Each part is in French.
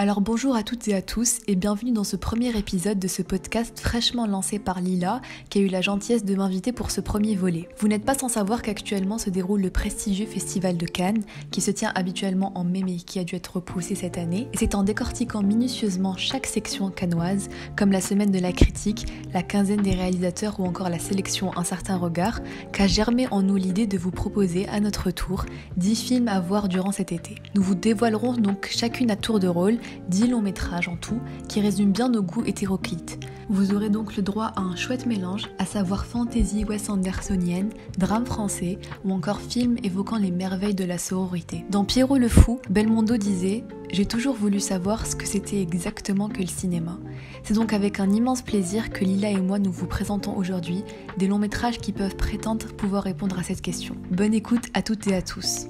Alors bonjour à toutes et à tous et bienvenue dans ce premier épisode de ce podcast fraîchement lancé par Lila qui a eu la gentillesse de m'inviter pour ce premier volet. Vous n'êtes pas sans savoir qu'actuellement se déroule le prestigieux Festival de Cannes qui se tient habituellement en mai mais qui a dû être repoussé cette année. Et c'est en décortiquant minutieusement chaque section cannoise comme la semaine de la critique, la quinzaine des réalisateurs ou encore la sélection Un certain regard qu'a germé en nous l'idée de vous proposer à notre tour 10 films à voir durant cet été. Nous vous dévoilerons donc chacune à tour de rôle 10 longs métrages en tout, qui résument bien nos goûts hétéroclites. Vous aurez donc le droit à un chouette mélange, à savoir fantaisie Wes Andersonienne, drame français ou encore film évoquant les merveilles de la sororité. Dans Pierrot le Fou, Belmondo disait « J'ai toujours voulu savoir ce que c'était exactement que le cinéma ». C'est donc avec un immense plaisir que Lila et moi nous vous présentons aujourd'hui des longs métrages qui peuvent prétendre pouvoir répondre à cette question. Bonne écoute à toutes et à tous.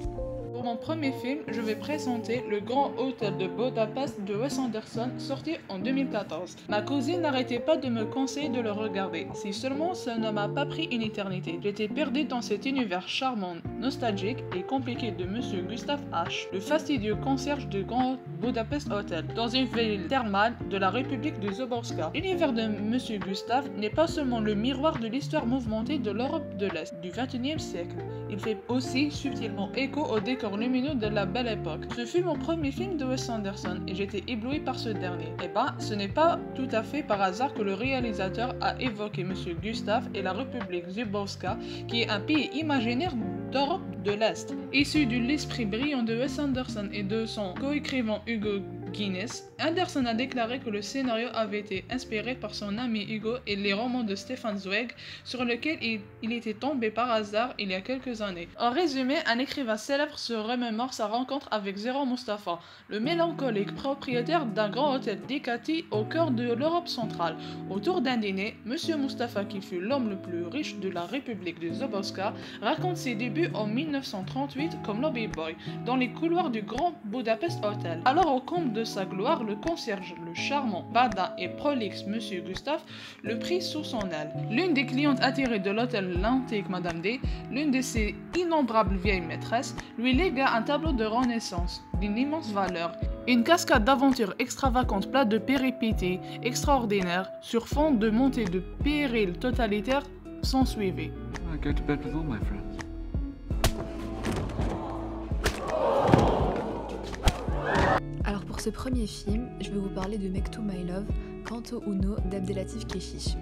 Pour mon premier film, je vais présenter Le Grand Hôtel de Budapest de Wes Anderson, sorti en 2014. Ma cousine n'arrêtait pas de me conseiller de le regarder, si seulement ça ne m'a pas pris une éternité. J'étais perdue dans cet univers charmant, nostalgique et compliqué de Monsieur Gustave H., le fastidieux concierge du Grand Budapest Hotel, dans une ville thermale de la République de Zaborska. L'univers de Monsieur Gustave n'est pas seulement le miroir de l'histoire mouvementée de l'Europe de l'Est du XXIe siècle, il fait aussi subtilement écho au décor lumineux de la Belle Époque. Ce fut mon premier film de Wes Anderson et j'étais ébloui par ce dernier. Eh ben, ce n'est pas tout à fait par hasard que le réalisateur a évoqué Monsieur Gustave et la République Zaborska, qui est un pays imaginaire d'Europe de l'Est. Issu de l'esprit brillant de Wes Anderson et de son coécrivain Hugo Guinness, Anderson a déclaré que le scénario avait été inspiré par son ami Hugo et les romans de Stefan Zweig sur lesquels il était tombé par hasard il y a quelques années. En résumé, un écrivain célèbre se remémore sa rencontre avec Zéro Mustapha, le mélancolique propriétaire d'un grand hôtel d'Ikati au cœur de l'Europe centrale. Autour d'un dîner, Monsieur Mustapha, qui fut l'homme le plus riche de la République de Zaborska, raconte ses débuts en 1938 comme lobby boy dans les couloirs du Grand Budapest Hotel. Alors au comble de sa gloire, le concierge, le charmant, badin et prolixe Monsieur Gustave le prit sous son aile. L'une des clientes attirées de l'hôtel L'Antique Madame D, l'une de ses innombrables vieilles maîtresses, lui légua un tableau de Renaissance d'une immense valeur. Une cascade d'aventures extravagantes pleine de péripéties extraordinaires sur fond de montées de périls totalitaires s'ensuivaient. I go to bed with all my friends. Alors pour ce premier film, je vais vous parler de Make to My Love, Canto Uno d'Abdelatif Kechiche.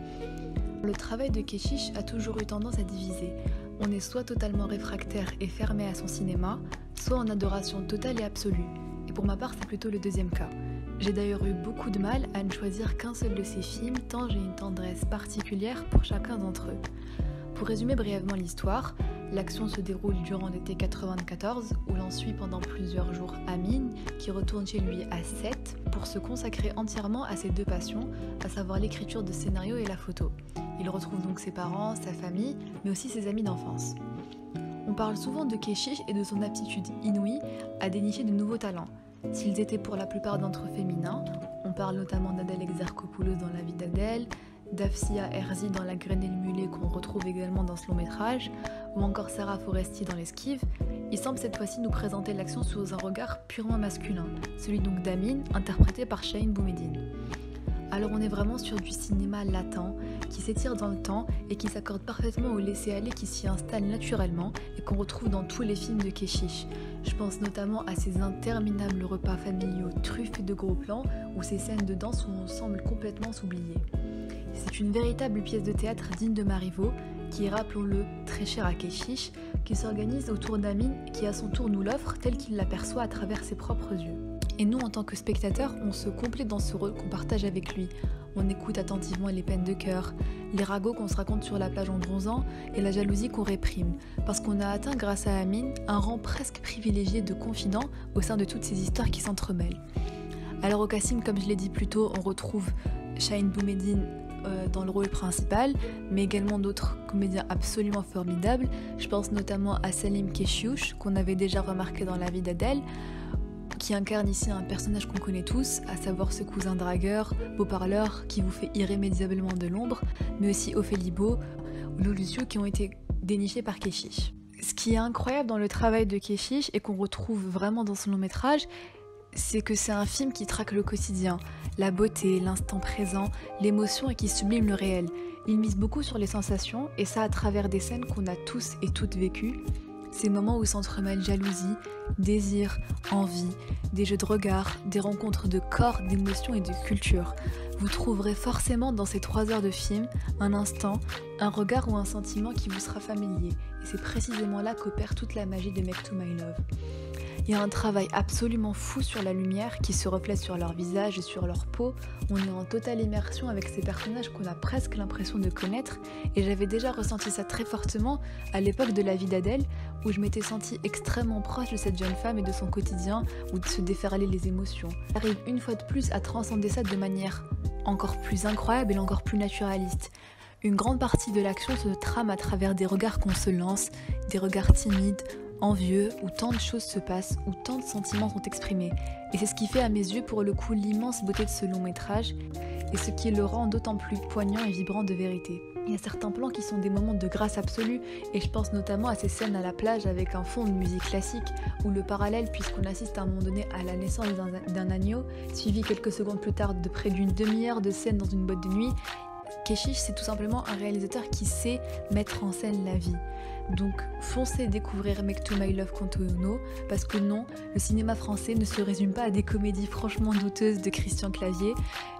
Le travail de Kechiche a toujours eu tendance à diviser. On est soit totalement réfractaire et fermé à son cinéma, soit en adoration totale et absolue. Et pour ma part, c'est plutôt le deuxième cas. J'ai d'ailleurs eu beaucoup de mal à ne choisir qu'un seul de ces films, tant j'ai une tendresse particulière pour chacun d'entre eux. Pour résumer brièvement l'histoire, l'action se déroule durant l'été 94 où l'on suit pendant plusieurs jours Amin qui retourne chez lui à Sète pour se consacrer entièrement à ses deux passions, à savoir l'écriture de scénarios et la photo. Il retrouve donc ses parents, sa famille, mais aussi ses amis d'enfance. On parle souvent de Kechiche et de son aptitude inouïe à dénicher de nouveaux talents. S'ils étaient pour la plupart d'entre eux féminins, on parle notamment d'Adèle Exarchopoulos dans La vie d'Adèle, d'Afsia Herzi dans La Graine et le Mulet qu'on retrouve également dans ce long métrage, ou encore Sarah Foresti dans L'Esquive, il semble cette fois-ci nous présenter l'action sous un regard purement masculin, celui donc d'Amin, interprété par Shahin Boumediene. Alors on est vraiment sur du cinéma latent, qui s'étire dans le temps et qui s'accorde parfaitement au laisser-aller qui s'y installe naturellement et qu'on retrouve dans tous les films de Kechiche. Je pense notamment à ces interminables repas familiaux truffés de gros plans ou ces scènes de danse où on semble complètement s'oublier. C'est une véritable pièce de théâtre digne de Marivaux, qui est, rappelons-le, très chère à Kechiche, qui s'organise autour d'Amin qui à son tour nous l'offre tel qu'il l'aperçoit à travers ses propres yeux. Et nous, en tant que spectateurs, on se complaît dans ce rôle qu'on partage avec lui. On écoute attentivement les peines de cœur, les ragots qu'on se raconte sur la plage en bronzant et la jalousie qu'on réprime, parce qu'on a atteint grâce à Amin un rang presque privilégié de confident au sein de toutes ces histoires qui s'entremêlent. Alors au casting, comme je l'ai dit plus tôt, on retrouve Shahin Boumediene dans le rôle principal, mais également d'autres comédiens absolument formidables. Je pense notamment à Salim Keshiouch, qu'on avait déjà remarqué dans La vie d'Adèle, qui incarne ici un personnage qu'on connaît tous, à savoir ce cousin dragueur, beau parleur, qui vous fait irrémédiablement de l'ombre, mais aussi Ophélie Beau ou Lucio qui ont été dénichés par Kechiche. Ce qui est incroyable dans le travail de Kechiche et qu'on retrouve vraiment dans son long métrage, c'est que c'est un film qui traque le quotidien, la beauté, l'instant présent, l'émotion et qui sublime le réel. Il mise beaucoup sur les sensations et ça à travers des scènes qu'on a tous et toutes vécues. Ces moments où s'entremêlent jalousie, désir, envie, des jeux de regard, des rencontres de corps, d'émotions et de culture. Vous trouverez forcément dans ces 3 heures de film un instant, un regard ou un sentiment qui vous sera familier. Et c'est précisément là qu'opère toute la magie de Make to My Love. Il y a un travail absolument fou sur la lumière qui se reflète sur leur visage et sur leur peau. On est en totale immersion avec ces personnages qu'on a presque l'impression de connaître. Et j'avais déjà ressenti ça très fortement à l'époque de La vie d'Adèle, où je m'étais sentie extrêmement proche de cette jeune femme et de son quotidien, où de se déferler les émotions. J'arrive une fois de plus à transcender ça de manière encore plus incroyable et encore plus naturaliste. Une grande partie de l'action se trame à travers des regards qu'on se lance, des regards timides, envieux, où tant de choses se passent, où tant de sentiments sont exprimés. Et c'est ce qui fait à mes yeux pour le coup l'immense beauté de ce long métrage, et ce qui le rend d'autant plus poignant et vibrant de vérité. Il y a certains plans qui sont des moments de grâce absolue, et je pense notamment à ces scènes à la plage avec un fond de musique classique, où le parallèle, puisqu'on assiste à un moment donné à la naissance d'un agneau, suivi quelques secondes plus tard de près d'une demi-heure de scène dans une boîte de nuit. Keshish, c'est tout simplement un réalisateur qui sait mettre en scène la vie. Donc foncez découvrir Make to My Love Kanto Uno, parce que non, le cinéma français ne se résume pas à des comédies franchement douteuses de Christian Clavier.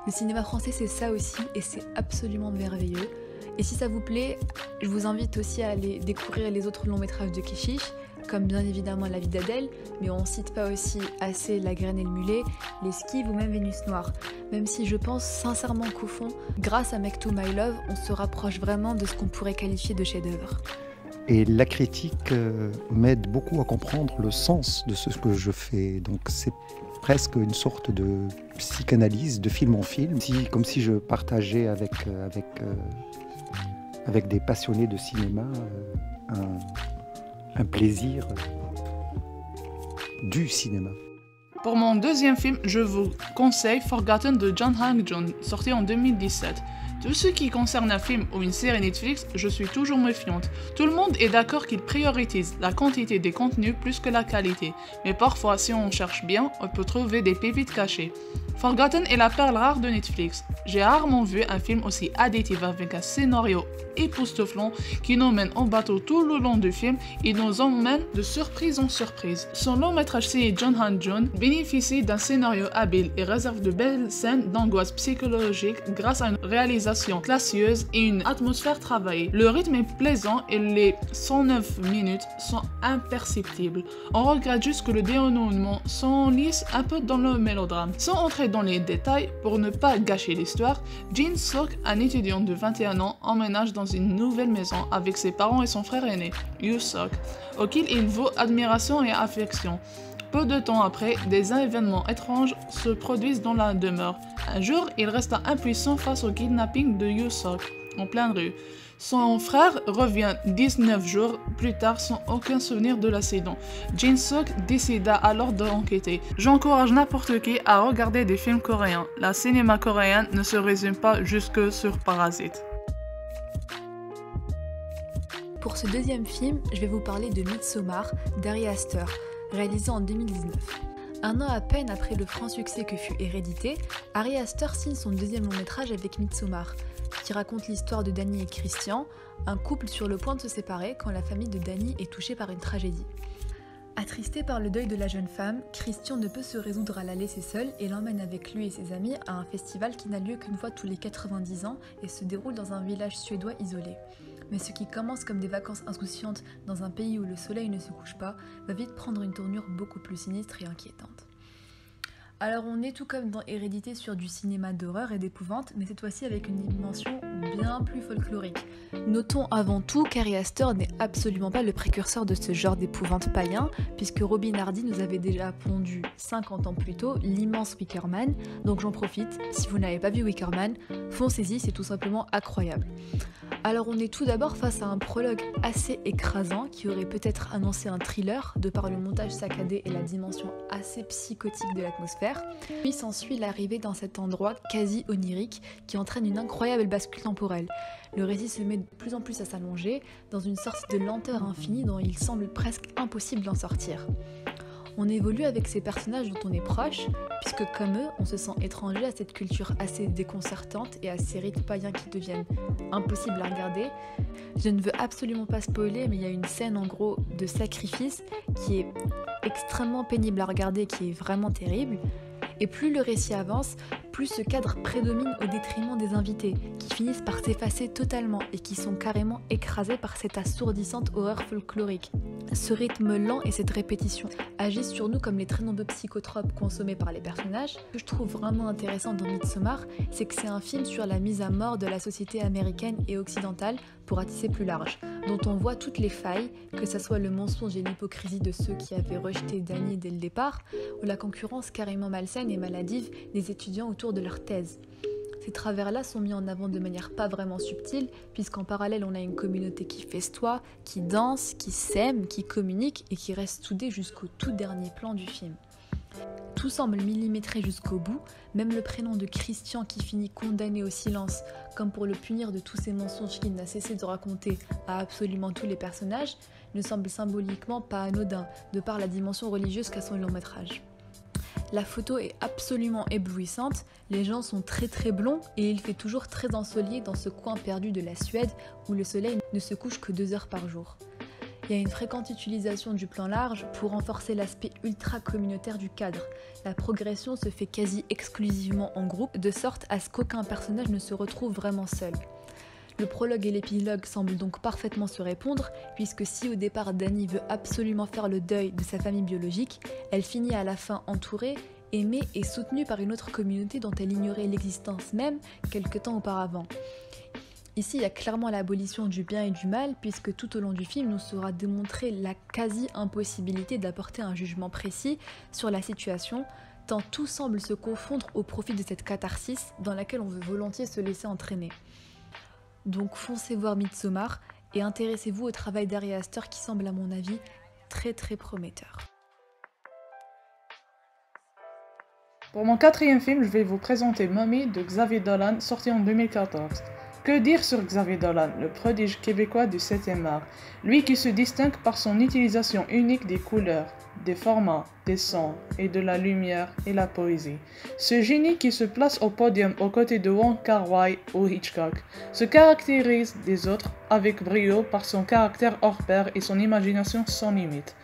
Le cinéma français c'est ça aussi, et c'est absolument merveilleux. Et si ça vous plaît, je vous invite aussi à aller découvrir les autres longs métrages de Keshish, comme bien évidemment La vie d'Adèle, mais on ne cite pas aussi assez La graine et le mulet, Les Skives ou même Vénus noire. Même si je pense sincèrement qu'au fond, grâce à Make to My Love, on se rapproche vraiment de ce qu'on pourrait qualifier de chef-d'œuvre. Et la critique m'aide beaucoup à comprendre le sens de ce que je fais. Donc c'est presque une sorte de psychanalyse de film en film, comme si je partageais avec des passionnés de cinéma un plaisir du cinéma. Pour mon deuxième film, je vous conseille Forgotten de John Hang-Jun, sorti en 2017. Tout ce qui concerne un film ou une série Netflix, je suis toujours méfiante. Tout le monde est d'accord qu'il priorise la quantité des contenus plus que la qualité, mais parfois si on cherche bien, on peut trouver des pépites cachées. Forgotten est la perle rare de Netflix. J'ai rarement vu un film aussi addictif avec un scénario époustouflant qui nous mène en bateau tout le long du film et nous emmène de surprise en surprise. Son long métrage signé John Han-Jun bénéficie d'un scénario habile et réserve de belles scènes d'angoisse psychologique grâce à une réalisation classieuse et une atmosphère travaillée. Le rythme est plaisant et les 109 minutes sont imperceptibles. On regrette juste que le dénouement s'enlise un peu dans le mélodrame. Sans entrer dans les détails, pour ne pas gâcher l'histoire, Jin Sok, un étudiant de 21 ans, emménage dans une nouvelle maison avec ses parents et son frère aîné, Yoo Sok, auquel il voue admiration et affection. Peu de temps après, des événements étranges se produisent dans la demeure. Un jour, il resta impuissant face au kidnapping de Yoo Sok, en pleine rue. Son frère revient 19 jours plus tard sans aucun souvenir de l'accident. Jin Sok décida alors d'enquêter. J'encourage n'importe qui à regarder des films coréens. La cinéma coréenne ne se résume pas jusque sur Parasite. Pour ce deuxième film, je vais vous parler de Midsommar d'Ari Aster, réalisé en 2019. Un an à peine après le franc succès que fut Hérédité, Ari Aster signe son deuxième long métrage avec Midsommar, qui raconte l'histoire de Danny et Christian, un couple sur le point de se séparer quand la famille de Danny est touchée par une tragédie. Attristé par le deuil de la jeune femme, Christian ne peut se résoudre à la laisser seule et l'emmène avec lui et ses amis à un festival qui n'a lieu qu'une fois tous les 90 ans et se déroule dans un village suédois isolé. Mais ce qui commence comme des vacances insouciantes dans un pays où le soleil ne se couche pas, va vite prendre une tournure beaucoup plus sinistre et inquiétante. Alors on est tout comme dans Hérédité sur du cinéma d'horreur et d'épouvante, mais cette fois-ci avec une dimension bien plus folklorique. Notons avant tout qu'Ari Aster n'est absolument pas le précurseur de ce genre d'épouvante païen, puisque Robin Hardy nous avait déjà pondu 50 ans plus tôt l'immense Wicker Man, donc j'en profite, si vous n'avez pas vu Wicker Man, foncez-y, c'est tout simplement incroyable. Alors on est tout d'abord face à un prologue assez écrasant qui aurait peut-être annoncé un thriller de par le montage saccadé et la dimension assez psychotique de l'atmosphère. Puis s'ensuit l'arrivée dans cet endroit quasi onirique qui entraîne une incroyable bascule temporelle. Le récit se met de plus en plus à s'allonger dans une sorte de lenteur infinie dont il semble presque impossible d'en sortir. On évolue avec ces personnages dont on est proche, puisque comme eux, on se sent étranger à cette culture assez déconcertante et à ces rites païens qui deviennent impossibles à regarder. Je ne veux absolument pas spoiler, mais il y a une scène en gros de sacrifice qui est extrêmement pénible à regarder, qui est vraiment terrible. Et plus le récit avance, plus ce cadre prédomine au détriment des invités, qui finissent par s'effacer totalement et qui sont carrément écrasés par cette assourdissante horreur folklorique. Ce rythme lent et cette répétition agissent sur nous comme les très nombreux psychotropes consommés par les personnages. Ce que je trouve vraiment intéressant dans Midsommar, c'est que c'est un film sur la mise à mort de la société américaine et occidentale pour ratisser plus large, dont on voit toutes les failles, que ce soit le mensonge et l'hypocrisie de ceux qui avaient rejeté Danny dès le départ, ou la concurrence carrément malsaine et maladive des étudiants autour de leur thèse. Ces travers-là sont mis en avant de manière pas vraiment subtile, puisqu'en parallèle on a une communauté qui festoie, qui danse, qui s'aime, qui communique et qui reste soudée jusqu'au tout dernier plan du film. Tout semble millimétré jusqu'au bout, même le prénom de Christian qui finit condamné au silence, comme pour le punir de tous ces mensonges qu'il n'a cessé de raconter à absolument tous les personnages, ne semble symboliquement pas anodin, de par la dimension religieuse qu'a son long métrage. La photo est absolument éblouissante, les gens sont très blonds et il fait toujours très ensoleillé dans ce coin perdu de la Suède où le soleil ne se couche que 2 heures par jour. Il y a une fréquente utilisation du plan large pour renforcer l'aspect ultra communautaire du cadre. La progression se fait quasi exclusivement en groupe, de sorte à ce qu'aucun personnage ne se retrouve vraiment seul. Le prologue et l'épilogue semblent donc parfaitement se répondre, puisque si au départ Danny veut absolument faire le deuil de sa famille biologique, elle finit à la fin entourée, aimée et soutenue par une autre communauté dont elle ignorait l'existence même quelque temps auparavant. Ici, il y a clairement l'abolition du bien et du mal, puisque tout au long du film nous sera démontré la quasi-impossibilité d'apporter un jugement précis sur la situation, tant tout semble se confondre au profit de cette catharsis dans laquelle on veut volontiers se laisser entraîner. Donc foncez voir Midsommar et intéressez-vous au travail d'Ari Aster qui semble à mon avis très prometteur. Pour mon 4e film, je vais vous présenter Mummy de Xavier Dolan, sorti en 2014. Que dire sur Xavier Dolan, le prodige québécois du 7e art, lui qui se distingue par son utilisation unique des couleurs, des formats, des sons et de la lumière et la poésie. Ce génie qui se place au podium aux côtés de Wong Kar-wai ou Hitchcock se caractérise des autres avec brio par son caractère hors pair et son imagination sans limite.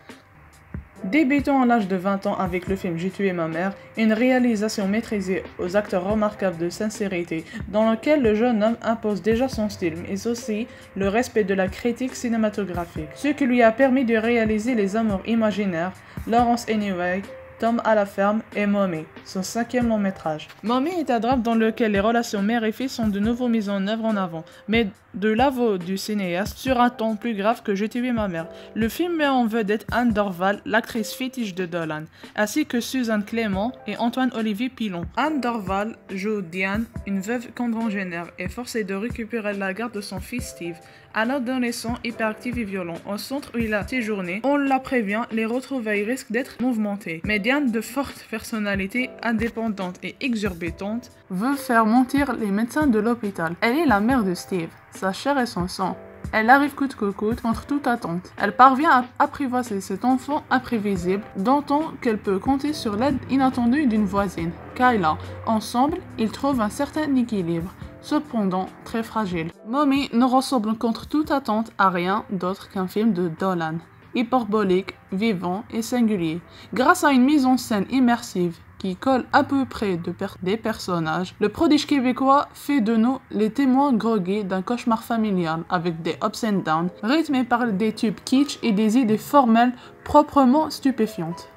Débutant à l'âge de 20 ans avec le film J'ai tué ma mère, une réalisation maîtrisée aux acteurs remarquables de sincérité, dans lequel le jeune homme impose déjà son style, mais aussi le respect de la critique cinématographique, ce qui lui a permis de réaliser Les Amours imaginaires, Lawrence Anyway, Tom à la ferme et Mummy, son 5e long métrage. Mummy est un drame dans lequel les relations mère et fille sont de nouveau mises en œuvre en avant, mais de l'aveu du cinéaste sur un ton plus grave que J'ai tué ma mère. Le film met en vedette Anne Dorval, l'actrice fétiche de Dolan, ainsi que Suzanne Clément et Antoine-Olivier Pilon. Anne Dorval joue Diane, une veuve quadrangénaire, est forcée de récupérer la garde de son fils Steve, un adolescent hyperactif et violent. Au centre où il a séjourné, on la prévient, les retrouvailles risquent d'être mouvementées. Mais Diane, de forte personnalité, indépendante et exorbitante, veut faire mentir les médecins de l'hôpital. Elle est la mère de Steve, sa chair et son sang. Elle arrive coûte que coûte contre toute attente. Elle parvient à apprivoiser cet enfant imprévisible, d'autant qu'elle peut compter sur l'aide inattendue d'une voisine, Kyla. Ensemble, ils trouvent un certain équilibre, cependant très fragile. Mummy ne ressemble contre toute attente à rien d'autre qu'un film de Dolan, hyperbolique, vivant et singulier. Grâce à une mise en scène immersive qui colle à peu près des personnages, le prodige québécois fait de nous les témoins grogués d'un cauchemar familial avec des ups and downs, rythmés par des tubes kitsch et des idées formelles proprement stupéfiantes.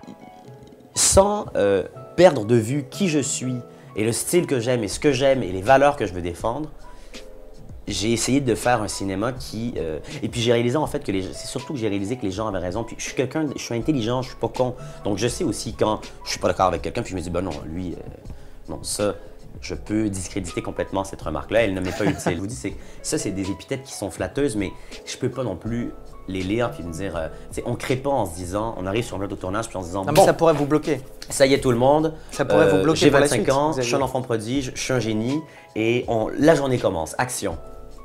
Sans perdre de vue qui je suis et le style que j'aime et ce que j'aime et les valeurs que je veux défendre, j'ai essayé de faire un cinéma qui... et puis j'ai réalisé en fait que c'est surtout que j'ai réalisé que les gens avaient raison. Puis je suis intelligent, je suis pas con. Donc je sais aussi quand je suis pas d'accord avec quelqu'un, puis je me dis, ben non, lui, non, ça, je peux discréditer complètement cette remarque-là, elle ne m'est pas utile. Je vous dis, ça c'est des épithètes qui sont flatteuses, mais je peux pas non plus les lire puis me dire, on crée pas en se disant, on arrive sur un plateau de tournage puis en se disant, non, mais ça pourrait vous bloquer. Ça y est tout le monde, ça pourrait vous bloquer j'ai pour la 25 suite, ans, Xavier. je suis un enfant prodige, je suis un génie et la journée commence, action.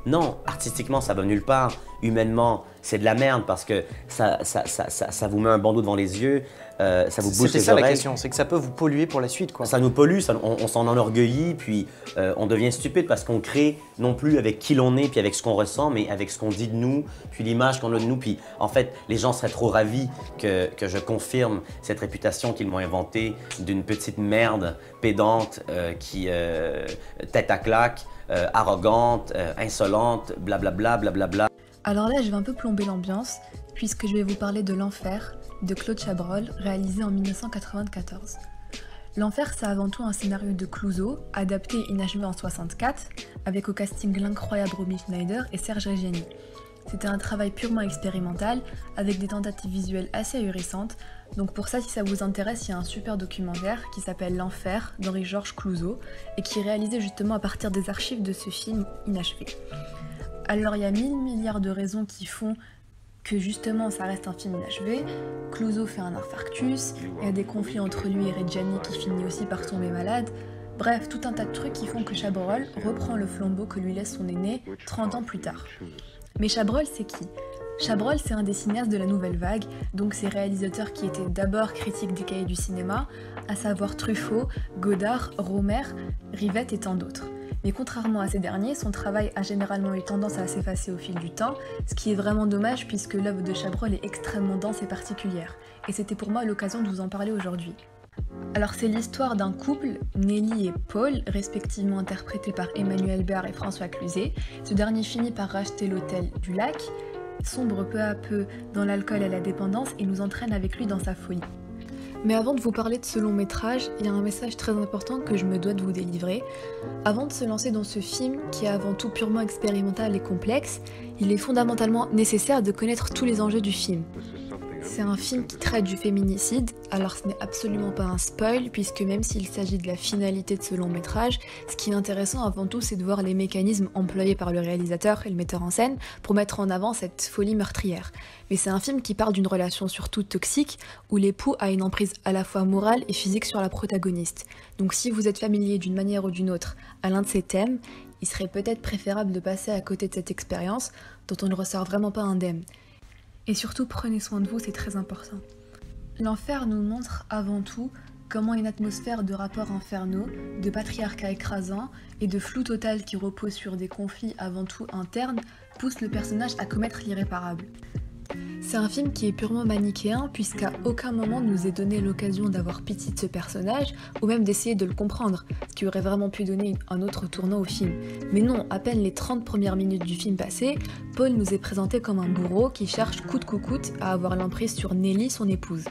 Non, artistiquement ça va nulle part. humainement, c'est de la merde parce que ça vous met un bandeau devant les yeux, ça vous bouche C'était les ça oreilles. la question, c'est que ça peut vous polluer pour la suite, quoi. Ça nous pollue, on s'en enorgueillit, puis on devient stupide parce qu'on crée non plus avec qui l'on est, puis avec ce qu'on ressent, mais avec ce qu'on dit de nous, puis l'image qu'on a de nous. Puis en fait, les gens seraient trop ravis que je confirme cette réputation qu'ils m'ont inventée d'une petite merde pédante qui tête à claque, arrogante, insolente, blablabla, blablabla. Alors là, je vais un peu plomber l'ambiance, puisque je vais vous parler de L'Enfer, de Claude Chabrol, réalisé en 1994. L'Enfer, c'est avant tout un scénario de Clouzot, adapté et inachevé en 64, avec au casting l'incroyable Romy Schneider et Serge Reggiani. C'était un travail purement expérimental, avec des tentatives visuelles assez ahurissantes, donc pour ça, si ça vous intéresse, il y a un super documentaire qui s'appelle L'Enfer, d'Henri-Georges Clouzot, et qui est réalisé justement à partir des archives de ce film inachevé. Alors il y a 1000 milliards de raisons qui font que justement ça reste un film inachevé. Clouzot fait un infarctus, il y a des conflits entre lui et Reggiani qui finit aussi par tomber malade. Bref, tout un tas de trucs qui font que Chabrol reprend le flambeau que lui laisse son aîné 30 ans plus tard. Mais Chabrol, c'est qui ? Chabrol, c'est un des cinéastes de la Nouvelle Vague, donc ces réalisateurs qui étaient d'abord critiques des cahiers du cinéma, à savoir Truffaut, Godard, Rohmer, Rivette et tant d'autres. Mais contrairement à ces derniers, son travail a généralement eu tendance à s'effacer au fil du temps, ce qui est vraiment dommage puisque l'œuvre de Chabrol est extrêmement dense et particulière. Et c'était pour moi l'occasion de vous en parler aujourd'hui. Alors c'est l'histoire d'un couple, Nelly et Paul, respectivement interprétés par Emmanuel Béard et François Cluzet. Ce dernier finit par racheter l'hôtel du Lac, sombre peu à peu dans l'alcool et la dépendance et nous entraîne avec lui dans sa folie. Mais avant de vous parler de ce long métrage, il y a un message très important que je me dois de vous délivrer. Avant de se lancer dans ce film, qui est avant tout purement expérimental et complexe, il est fondamentalement nécessaire de connaître tous les enjeux du film. C'est un film qui traite du féminicide, alors ce n'est absolument pas un spoil, puisque même s'il s'agit de la finalité de ce long métrage, ce qui est intéressant avant tout c'est de voir les mécanismes employés par le réalisateur et le metteur en scène pour mettre en avant cette folie meurtrière. Mais c'est un film qui parle d'une relation surtout toxique, où l'époux a une emprise à la fois morale et physique sur la protagoniste. Donc si vous êtes familier d'une manière ou d'une autre à l'un de ces thèmes, il serait peut-être préférable de passer à côté de cette expérience, dont on ne ressort vraiment pas indemne. Et surtout, prenez soin de vous, c'est très important. L'enfer nous montre avant tout comment une atmosphère de rapports infernaux, de patriarcat écrasant et de flou total qui repose sur des conflits avant tout internes pousse le personnage à commettre l'irréparable. C'est un film qui est purement manichéen puisqu'à aucun moment nous est donné l'occasion d'avoir pitié de ce personnage ou même d'essayer de le comprendre, ce qui aurait vraiment pu donner un autre tournant au film. Mais non, à peine les 30 premières minutes du film passées, Paul nous est présenté comme un bourreau qui cherche coûte que coûte à avoir l'emprise sur Nelly, son épouse.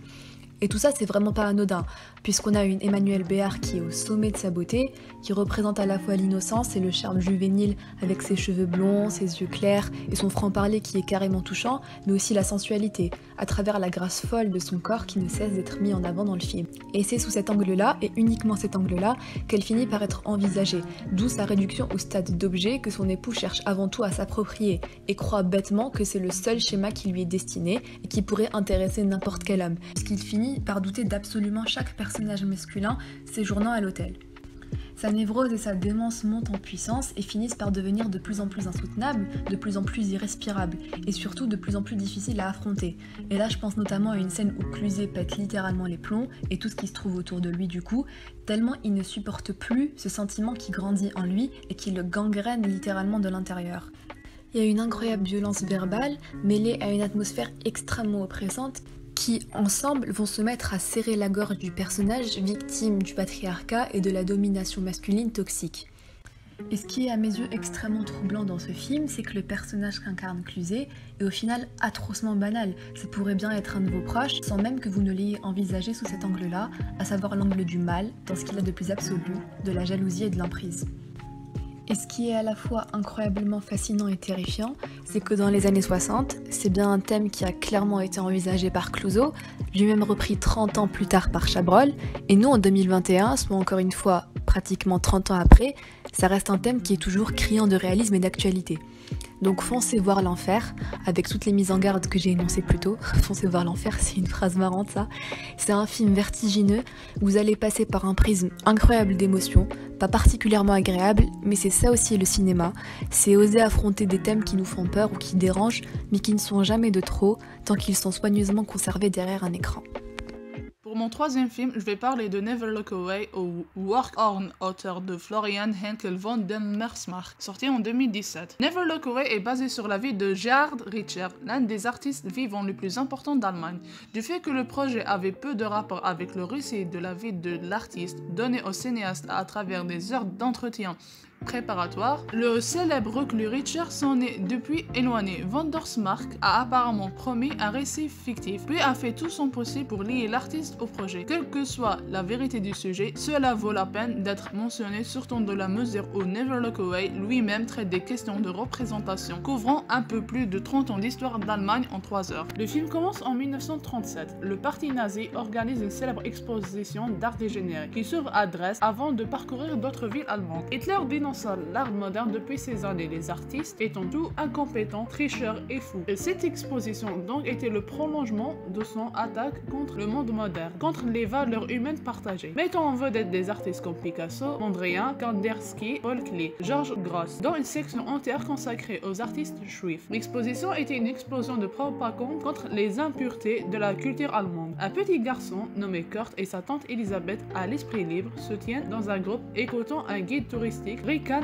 Et tout ça, c'est vraiment pas anodin, puisqu'on a une Emmanuel Béard qui est au sommet de sa beauté, qui représente à la fois l'innocence et le charme juvénile avec ses cheveux blonds, ses yeux clairs et son franc-parler qui est carrément touchant, mais aussi la sensualité, à travers la grâce folle de son corps qui ne cesse d'être mis en avant dans le film. Et c'est sous cet angle-là, et uniquement cet angle-là, qu'elle finit par être envisagée, d'où sa réduction au stade d'objet que son époux cherche avant tout à s'approprier, et croit bêtement que c'est le seul schéma qui lui est destiné et qui pourrait intéresser n'importe quel homme, puisqu'il finit par douter d'absolument chaque personnage masculin séjournant à l'hôtel. Sa névrose et sa démence montent en puissance et finissent par devenir de plus en plus insoutenables, de plus en plus irrespirables et surtout de plus en plus difficiles à affronter. Et là je pense notamment à une scène où Cluzet pète littéralement les plombs et tout ce qui se trouve autour de lui du coup, tellement il ne supporte plus ce sentiment qui grandit en lui et qui le gangrène littéralement de l'intérieur. Il y a une incroyable violence verbale mêlée à une atmosphère extrêmement oppressante qui, ensemble, vont se mettre à serrer la gorge du personnage victime du patriarcat et de la domination masculine toxique. Et ce qui est à mes yeux extrêmement troublant dans ce film, c'est que le personnage qu'incarne Cluzet est au final atrocement banal. Ça pourrait bien être un de vos proches, sans même que vous ne l'ayez envisagé sous cet angle-là, à savoir l'angle du mal, dans ce qu'il a de plus absolu, de la jalousie et de l'emprise. Et ce qui est à la fois incroyablement fascinant et terrifiant, c'est que dans les années 60, c'est bien un thème qui a clairement été envisagé par Clouzot, lui-même repris 30 ans plus tard par Chabrol, et nous en 2021, soit encore une fois pratiquement 30 ans après, ça reste un thème qui est toujours criant de réalisme et d'actualité. Donc foncez voir l'enfer, avec toutes les mises en garde que j'ai énoncées plus tôt. Foncez voir l'enfer, c'est une phrase marrante ça. C'est un film vertigineux, vous allez passer par un prisme incroyable d'émotions, pas particulièrement agréable, mais c'est ça aussi le cinéma, c'est oser affronter des thèmes qui nous font peur ou qui dérangent, mais qui ne sont jamais de trop, tant qu'ils sont soigneusement conservés derrière un écran. Pour mon troisième film, je vais parler de Never Look Away au Work on auteur de Florian Henkel von den Meersmark, sorti en 2017. Never Look Away est basé sur la vie de Gerhard Richter, l'un des artistes vivants les plus importants d'Allemagne. Du fait que le projet avait peu de rapport avec le récit de la vie de l'artiste, donné au cinéaste à travers des heures d'entretien préparatoire, le célèbre reclus Richter s'en est depuis éloigné. Von der Meersmark a apparemment promis un récit fictif, puis a fait tout son possible pour lier l'artiste au projet. Quelle que soit la vérité du sujet, cela vaut la peine d'être mentionné, surtout dans la mesure où Never Look Away lui-même traite des questions de représentation, couvrant un peu plus de 30 ans d'histoire d'Allemagne en 3 heures. Le film commence en 1937. Le parti nazi organise une célèbre exposition d'art dégénéré qui s'ouvre à Dresde avant de parcourir d'autres villes allemandes. Hitler dénonce l'art moderne depuis ces années, les artistes étant tous incompétents, tricheurs et fous. Et cette exposition donc était le prolongement de son attaque contre le monde moderne, contre les valeurs humaines partagées, mettant en vedette des artistes comme Picasso, Mondrian, Kandinsky, Paul Klee, Georges Grosz, dont une section entière consacrée aux artistes juifs. L'exposition était une explosion de propagande contre les impuretés de la culture allemande. Un petit garçon nommé Kurt et sa tante Elisabeth, à l'esprit libre, se tiennent dans un groupe écoutant un guide touristique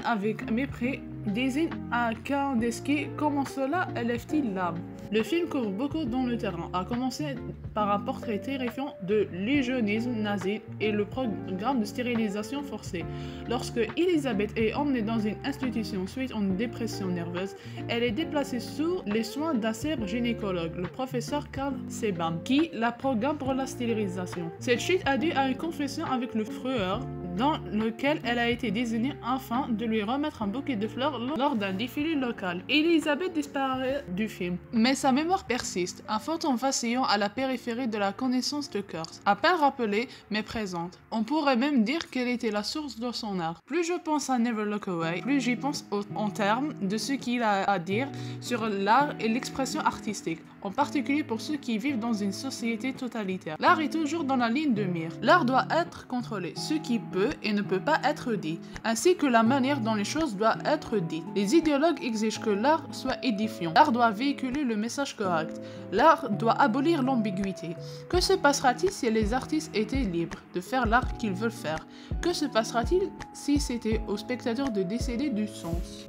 avec mépris désigne à Kandinsky. Comment cela élève-t-il l'âme? Le film couvre beaucoup dans le terrain, à commencer par un portrait terrifiant de l'eugénisme nazi et le programme de stérilisation forcée. Lorsque Elisabeth est emmenée dans une institution suite à une dépression nerveuse, elle est déplacée sous les soins d'un célèbre gynécologue, le professeur Karl Sebam, qui la programme pour la stérilisation. Cette chute a dû à une confession avec le Führer, dans lequel elle a été désignée afin de lui remettre un bouquet de fleurs lors d'un défilé local. Elisabeth disparaît du film, mais sa mémoire persiste, un fantôme vacillant à la périphérie de la connaissance de Kurt, à peine rappelée mais présente. On pourrait même dire qu'elle était la source de son art. Plus je pense à Never Look Away, plus j'y pense en termes de ce qu'il a à dire sur l'art et l'expression artistique, en particulier pour ceux qui vivent dans une société totalitaire. L'art est toujours dans la ligne de mire. L'art doit être contrôlé, ce qui peut et ne peut pas être dit, ainsi que la manière dont les choses doivent être dites. Les idéologues exigent que l'art soit édifiant. L'art doit véhiculer le message correct. L'art doit abolir l'ambiguïté. Que se passera-t-il si les artistes étaient libres de faire l'art qu'ils veulent faire? Que se passera-t-il si c'était aux spectateurs de décider du sens?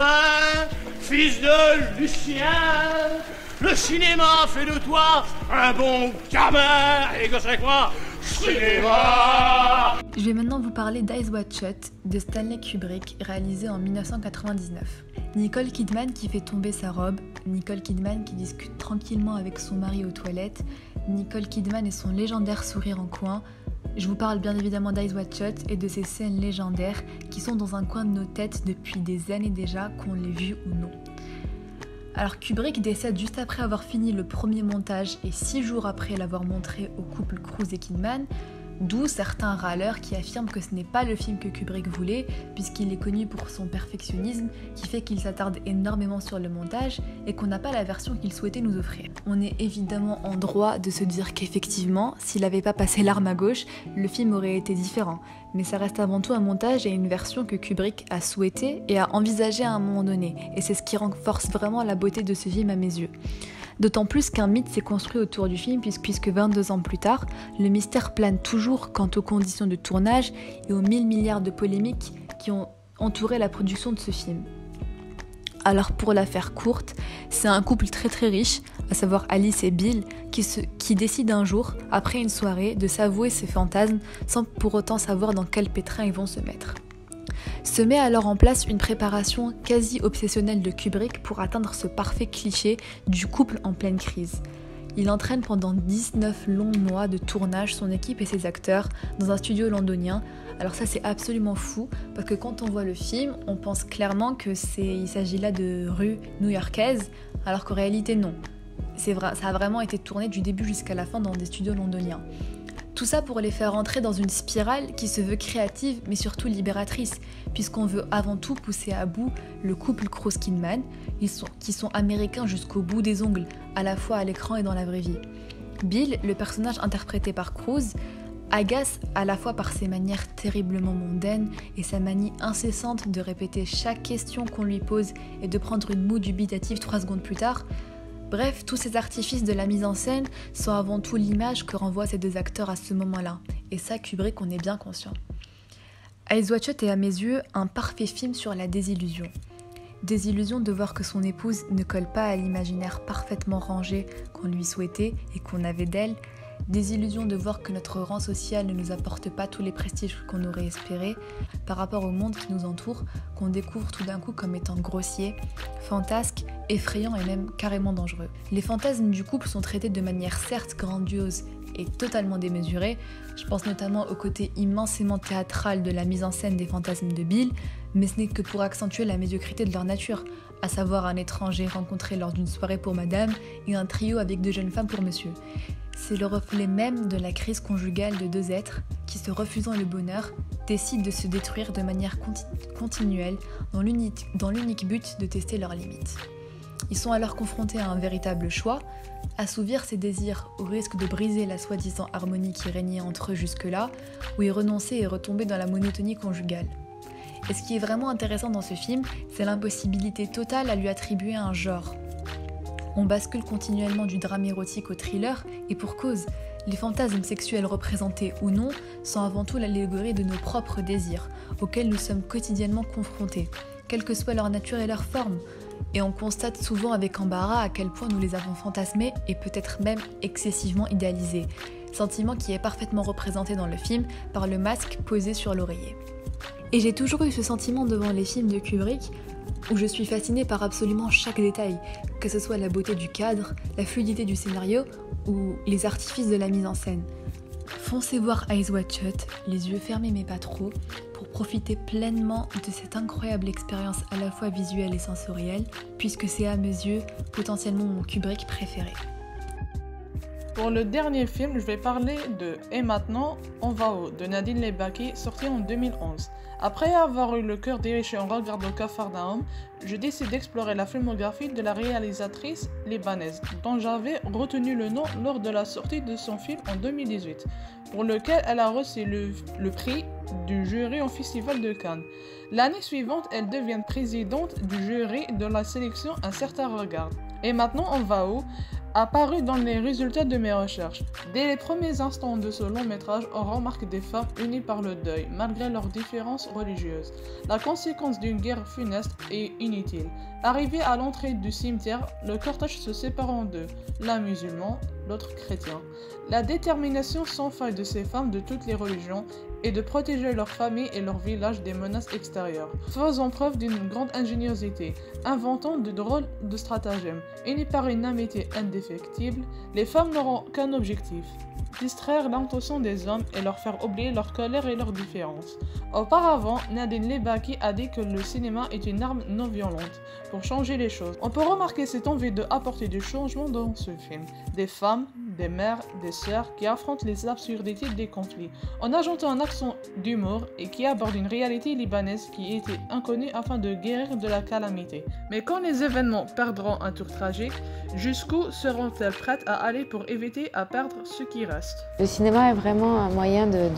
Fils de Lucien, le cinéma fait de toi un bon gamin. Et que c'est quoi? Cinéma! Je vais maintenant vous parler d'Eyes Wide Shut de Stanley Kubrick, réalisé en 1999. Nicole Kidman qui fait tomber sa robe, Nicole Kidman qui discute tranquillement avec son mari aux toilettes, Nicole Kidman et son légendaire sourire en coin. Je vous parle bien évidemment d'Eyes Wide Shut et de ces scènes légendaires qui sont dans un coin de nos têtes depuis des années déjà, qu'on l'ait vu ou non. Alors Kubrick décède juste après avoir fini le premier montage et 6 jours après l'avoir montré au couple Cruise et Kidman, d'où certains râleurs qui affirment que ce n'est pas le film que Kubrick voulait, puisqu'il est connu pour son perfectionnisme, qui fait qu'il s'attarde énormément sur le montage et qu'on n'a pas la version qu'il souhaitait nous offrir. On est évidemment en droit de se dire qu'effectivement, s'il n'avait pas passé l'arme à gauche, le film aurait été différent. Mais ça reste avant tout un montage et une version que Kubrick a souhaité et a envisagé à un moment donné, et c'est ce qui renforce vraiment la beauté de ce film à mes yeux. D'autant plus qu'un mythe s'est construit autour du film puisque 22 ans plus tard, le mystère plane toujours quant aux conditions de tournage et aux 1000 milliards de polémiques qui ont entouré la production de ce film. Alors pour la faire courte, c'est un couple très riche, à savoir Alice et Bill, qui décident un jour, après une soirée, de s'avouer ses fantasmes sans pour autant savoir dans quel pétrin ils vont se mettre. Se met alors en place une préparation quasi obsessionnelle de Kubrick pour atteindre ce parfait cliché du couple en pleine crise. Il entraîne pendant 19 longs mois de tournage son équipe et ses acteurs dans un studio londonien. Alors ça c'est absolument fou parce que quand on voit le film, on pense clairement qu'il s'agit là de rues new-yorkaises alors qu'en réalité non. C'est vrai, ça a vraiment été tourné du début jusqu'à la fin dans des studios londoniens. Tout ça pour les faire entrer dans une spirale qui se veut créative mais surtout libératrice, puisqu'on veut avant tout pousser à bout le couple Cruise-Kidman, qui sont américains jusqu'au bout des ongles, à la fois à l'écran et dans la vraie vie. Bill, le personnage interprété par Cruise, agace à la fois par ses manières terriblement mondaines et sa manie incessante de répéter chaque question qu'on lui pose et de prendre une moue dubitative 3 secondes plus tard. Bref, tous ces artifices de la mise en scène sont avant tout l'image que renvoient ces deux acteurs à ce moment-là, et ça, Kubrick en est bien conscient. Eyes Wide Shut est à mes yeux un parfait film sur la désillusion. Désillusion de voir que son épouse ne colle pas à l'imaginaire parfaitement rangé qu'on lui souhaitait et qu'on avait d'elle. Désillusion de voir que notre rang social ne nous apporte pas tous les prestiges qu'on aurait espérés par rapport au monde qui nous entoure, qu'on découvre tout d'un coup comme étant grossier, fantasque, effrayant et même carrément dangereux. Les fantasmes du couple sont traités de manière certes grandiose et totalement démesurée. Je pense notamment au côté immensément théâtral de la mise en scène des fantasmes de Bill, mais ce n'est que pour accentuer la médiocrité de leur nature, à savoir un étranger rencontré lors d'une soirée pour madame et un trio avec 2 jeunes femmes pour monsieur. C'est le reflet même de la crise conjugale de 2 êtres qui, se refusant le bonheur, décident de se détruire de manière continuelle dans l'unique but de tester leurs limites. Ils sont alors confrontés à un véritable choix, assouvir ses désirs au risque de briser la soi-disant harmonie qui régnait entre eux jusque-là, ou y renoncer et retomber dans la monotonie conjugale. Et ce qui est vraiment intéressant dans ce film, c'est l'impossibilité totale à lui attribuer un genre. On bascule continuellement du drame érotique au thriller, et pour cause, les fantasmes sexuels représentés ou non sont avant tout l'allégorie de nos propres désirs, auxquels nous sommes quotidiennement confrontés, quelle que soit leur nature et leur forme. Et on constate souvent avec embarras à quel point nous les avons fantasmés et peut-être même excessivement idéalisés, sentiment qui est parfaitement représenté dans le film par le masque posé sur l'oreiller. Et j'ai toujours eu ce sentiment devant les films de Kubrick, où je suis fascinée par absolument chaque détail, que ce soit la beauté du cadre, la fluidité du scénario ou les artifices de la mise en scène. Foncez voir Eyes Wide Shut, les yeux fermés mais pas trop, pour profiter pleinement de cette incroyable expérience à la fois visuelle et sensorielle, puisque c'est à mes yeux potentiellement mon Kubrick préféré. Pour le dernier film, je vais parler de Et maintenant, on va où de Nadine Lebaki, sorti en 2011. Après avoir eu le cœur dirigé en regardant Capharnaüm, je décide d'explorer la filmographie de la réalisatrice libanaise, dont j'avais retenu le nom lors de la sortie de son film en 2018, pour lequel elle a reçu le prix du jury au Festival de Cannes. L'année suivante, elle devient présidente du jury de la sélection Un certain regard. Et maintenant, on va où apparu dans les résultats de mes recherches. Dès les premiers instants de ce long métrage, on remarque des femmes unies par le deuil, malgré leurs différences religieuses. La conséquence d'une guerre funeste et inutile. Arrivé à l'entrée du cimetière, le cortège se sépare en deux, l'un musulman, l'autre chrétien. La détermination sans faille de ces femmes de toutes les religions est de protéger leur famille et leur village des menaces extérieures, faisant preuve d'une grande ingéniosité, inventant de drôles de stratagèmes. Unies par une amitié indéfectible, les femmes n'auront qu'un objectif: distraire l'intention des hommes et leur faire oublier leur colère et leurs différences. Auparavant, Nadine Lebaki a dit que le cinéma est une arme non violente pour changer les choses. On peut remarquer cette envie de apporter du changement dans ce film. Des femmes, des mères, des sœurs qui affrontent les absurdités des conflits, en ajoutant un accent d'humour et qui aborde une réalité libanaise qui était inconnue afin de guérir de la calamité. Mais quand les événements perdront un tour tragique, jusqu'où seront-elles prêtes à aller pour éviter à perdre ce qui reste? Le cinéma est vraiment un moyen de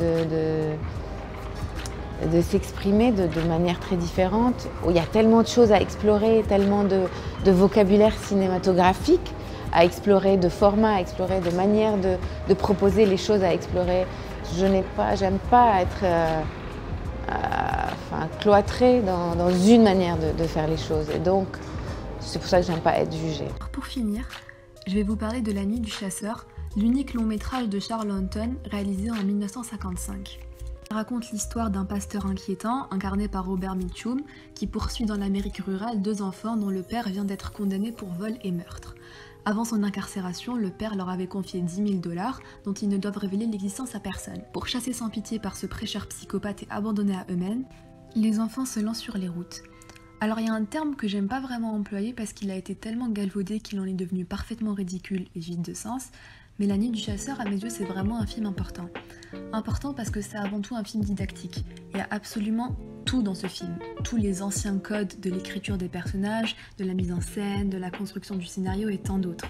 s'exprimer de manière très différente, où il y a tellement de choses à explorer, tellement de vocabulaire cinématographique à explorer, de formats à explorer, de manières de proposer les choses à explorer. J'aime pas être cloîtrée dans une manière de faire les choses, et donc c'est pour ça que j'aime pas être jugée. Pour finir, je vais vous parler de La Nuit du Chasseur, l'unique long métrage de Charles Haughton réalisé en 1955. Il raconte l'histoire d'un pasteur inquiétant, incarné par Robert Mitchum, qui poursuit dans l'Amérique rurale 2 enfants dont le père vient d'être condamné pour vol et meurtre. Avant son incarcération, le père leur avait confié 10 000 $ dont ils ne doivent révéler l'existence à personne. Pour chasser sans pitié par ce prêcheur psychopathe et abandonné à eux-mêmes, les enfants se lancent sur les routes. Alors il y a un terme que j'aime pas vraiment employer parce qu'il a été tellement galvaudé qu'il en est devenu parfaitement ridicule et vide de sens, mais La Nuit du Chasseur, à mes yeux, c'est vraiment un film important. Important parce que c'est avant tout un film didactique. Il y a absolument tout dans ce film. Tous les anciens codes de l'écriture des personnages, de la mise en scène, de la construction du scénario et tant d'autres.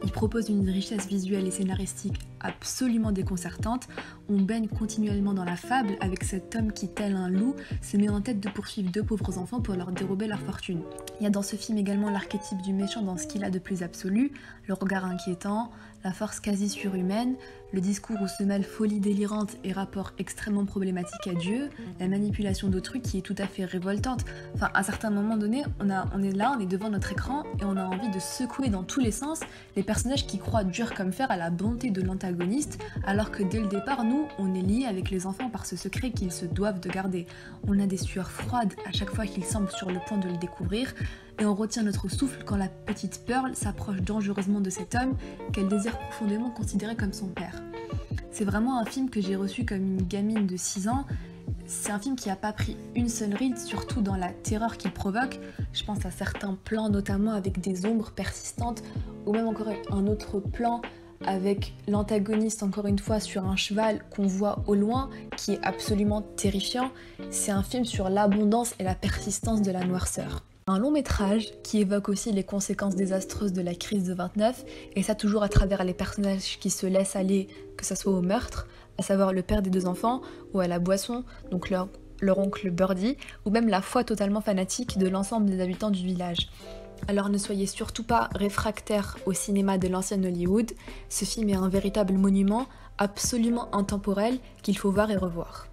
Il propose une richesse visuelle et scénaristique absolument déconcertante. On baigne continuellement dans la fable avec cet homme qui, tel un loup, se met en tête de poursuivre 2 pauvres enfants pour leur dérober leur fortune. Il y a dans ce film également l'archétype du méchant dans ce qu'il a de plus absolu, le regard inquiétant, la force quasi surhumaine, le discours où se mêlent folie délirante et rapport extrêmement problématique à Dieu, la manipulation d'autrui qui est tout à fait révoltante. Enfin, à certains moments donnés, on est là, on est devant notre écran et on a envie de secouer dans tous les sens les personnages qui croient dur comme fer à la bonté de l'antagoniste, alors que dès le départ, nous, on est liés avec les enfants par ce secret qu'ils se doivent de garder. On a des sueurs froides à chaque fois qu'ils semblent sur le point de le découvrir, et on retient notre souffle quand la petite Pearl s'approche dangereusement de cet homme qu'elle désire profondément considérer comme son père. C'est vraiment un film que j'ai reçu comme une gamine de 6 ans. C'est un film qui n'a pas pris une seule ride, surtout dans la terreur qu'il provoque. Je pense à certains plans, notamment avec des ombres persistantes, ou même encore un autre plan avec l'antagoniste, encore une fois, sur un cheval qu'on voit au loin, qui est absolument terrifiant. C'est un film sur l'abondance et la persistance de la noirceur. Un long métrage qui évoque aussi les conséquences désastreuses de la crise de 29, et ça toujours à travers les personnages qui se laissent aller, que ce soit au meurtre, à savoir le père des 2 enfants, ou à la boisson, donc leur oncle Birdie, ou même la foi totalement fanatique de l'ensemble des habitants du village. Alors ne soyez surtout pas réfractaires au cinéma de l'ancien Hollywood, ce film est un véritable monument, absolument intemporel, qu'il faut voir et revoir.